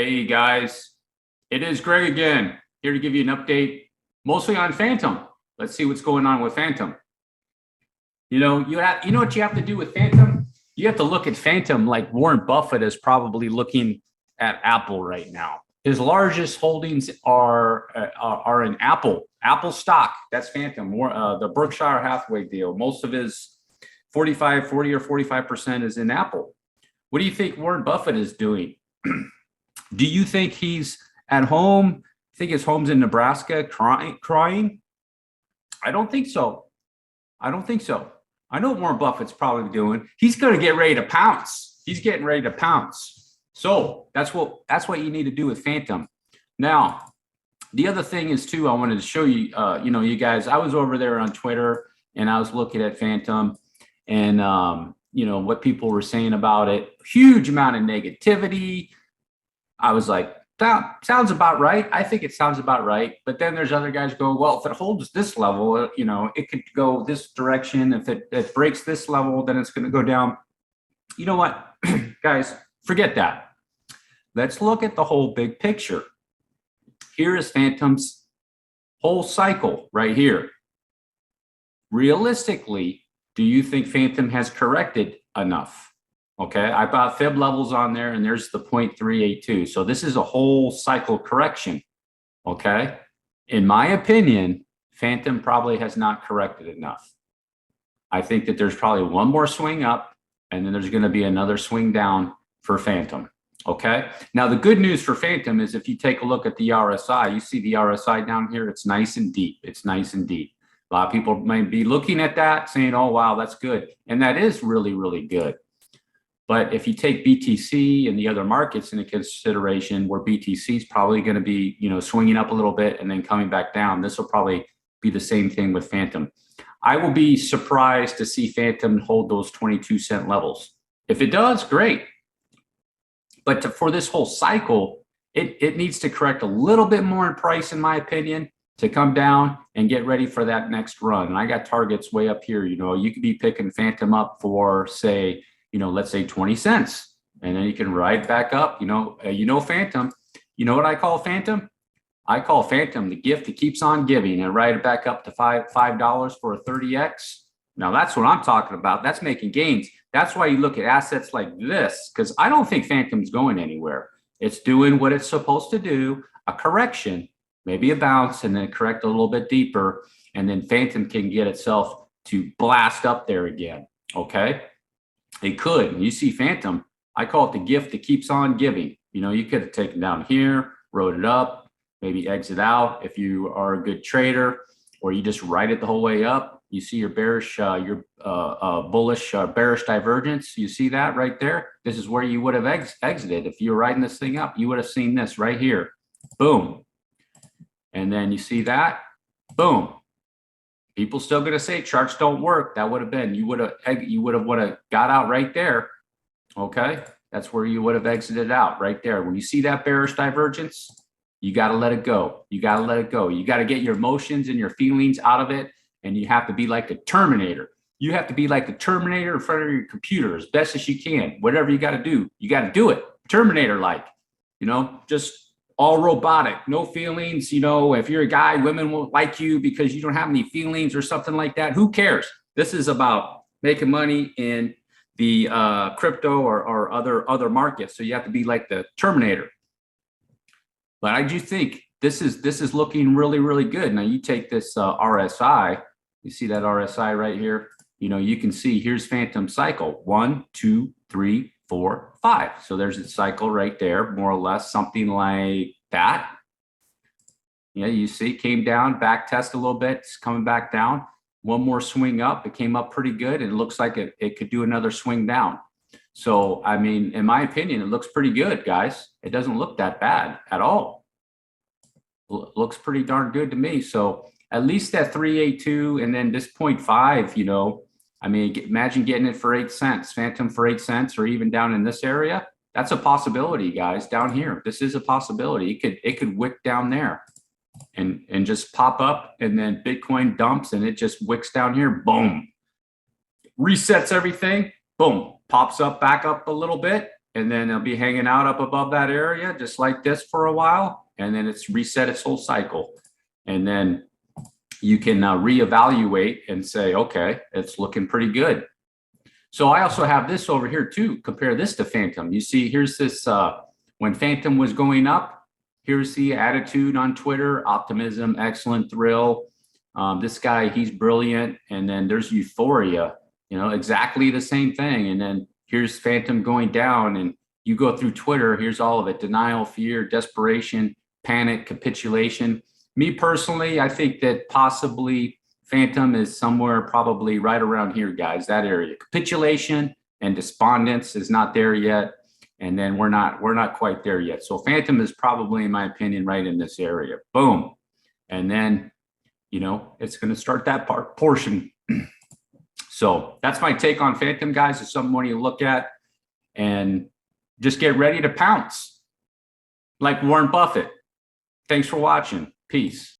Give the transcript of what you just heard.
Hey guys, it is Greg again, here to give you an update, mostly on Fantom. Let's see what's going on with Fantom. You know what you have to do with Fantom? You have to look at Fantom like Warren Buffett is probably looking at Apple right now. His largest holdings are in Apple stock. That's Fantom. The Berkshire Hathaway deal. Most of his 40 or 45% is in Apple. What do you think Warren Buffett is doing? Do you think he's at home? Think his home's in Nebraska crying? I don't think so. I don't think so. I know what Warren Buffett's probably doing. He's going to get ready to pounce. He's getting ready to pounce. So that's what you need to do with Fantom. Now, the other thing is too, I wanted to show you, you guys, I was over there on Twitter and I was looking at Fantom and, what people were saying about it. Huge amount of negativity. I was like, that sounds about right. I think it sounds about right. But then there's other guys go, well, if it holds this level, it could go this direction. If it breaks this level, then it's going to go down. You know what, guys, forget that. Let's look at the whole big picture. Here is Fantom's whole cycle right here. Realistically, do you think Fantom has corrected enough? Okay, I got fib levels on there and there's the 0.382. So this is a whole cycle correction. Okay, in my opinion, Fantom probably has not corrected enough. I think that there's probably one more swing up and then there's going to be another swing down for Fantom. Okay, now the good news for Fantom is if you take a look at the RSI, you see the RSI down here, it's nice and deep. It's nice and deep. A lot of people might be looking at that saying, oh, wow, that's good. And that is really, really good. But if you take BTC and the other markets into consideration, where BTC is probably going to be, swinging up a little bit and then coming back down, this will probably be the same thing with Fantom. I will be surprised to see Fantom hold those 22-cent levels. If it does, great. But for this whole cycle, it needs to correct a little bit more in price, in my opinion, to come down and get ready for that next run. And I got targets way up here. You could be picking Fantom up for, say, let's say 20 cents, and then you can ride back up, Fantom. You know what I call Fantom? I call Fantom the gift that keeps on giving, and ride it back up to $5 for a 30X. Now that's what I'm talking about. That's making gains. That's why you look at assets like this, because I don't think Fantom's going anywhere. It's doing what it's supposed to do, a correction, maybe a bounce, and then correct a little bit deeper, and then Fantom can get itself to blast up there again, okay? It could. You see Fantom, I call it the gift that keeps on giving. You could have taken down here, rode it up, maybe exit out if you are a good trader, or you just ride it the whole way up. You see your bearish, bullish, bearish divergence. You see that right there? This is where you would have exited. If you were riding this thing up, you would have seen this right here. Boom. And then you see that? Boom. People still going to say charts don't work. That would have been, you would have got out right there. Okay. That's where you would have exited out right there. When you see that bearish divergence, you got to let it go. You got to let it go. You got to get your emotions and your feelings out of it. And you have to be like the Terminator. You have to be like the Terminator in front of your computer as best as you can. Whatever you got to do, you got to do it. Terminator-like, just all robotic, no feelings. If you're a guy, women won't like you because you don't have any feelings or something like that. Who cares? This is about making money in the crypto or other markets. So you have to be like the Terminator. But I do think this is looking really, really good. Now you take this RSI, you see that RSI right here. You can see here's Fantom cycle 1, 2, 3, 4, 5. So there's a cycle right there, more or less, something like that. Yeah, you see it came down, back test a little bit, it's coming back down. One more swing up, it came up pretty good. And it looks like it could do another swing down. So, I mean, in my opinion, it looks pretty good, guys. It doesn't look that bad at all. Looks pretty darn good to me. So at least that 382 and then this 0.5, I mean, imagine getting it for 8 cents, Fantom for 8 cents, or even down in this area. That's a possibility, guys, down here. This is a possibility. It could wick down there and just pop up, and then Bitcoin dumps and it just wicks down here. Boom. Resets everything. Boom. Pops up back up a little bit. and then it'll be hanging out up above that area, just like this for a while. And then it's reset its whole cycle. And then you can reevaluate and say, okay, it's looking pretty good. So I also have this over here too. Compare this to Fantom. You see, here's this, when Fantom was going up, here's the attitude on Twitter: optimism, excellent, thrill. This guy, he's brilliant. And then there's euphoria, you know, exactly the same thing. And then here's Fantom going down, and you go through Twitter, here's all of it: denial, fear, desperation, panic, capitulation. Me personally, I think that possibly Fantom is somewhere probably right around here, guys, that area. Capitulation and despondence is not there yet. And then we're not quite there yet. So Fantom is probably, in my opinion, right in this area. Boom. And then, you know, it's going to start that portion. So that's my take on Fantom, guys. It's something you look at and just get ready to pounce like Warren Buffett. Thanks for watching. Peace.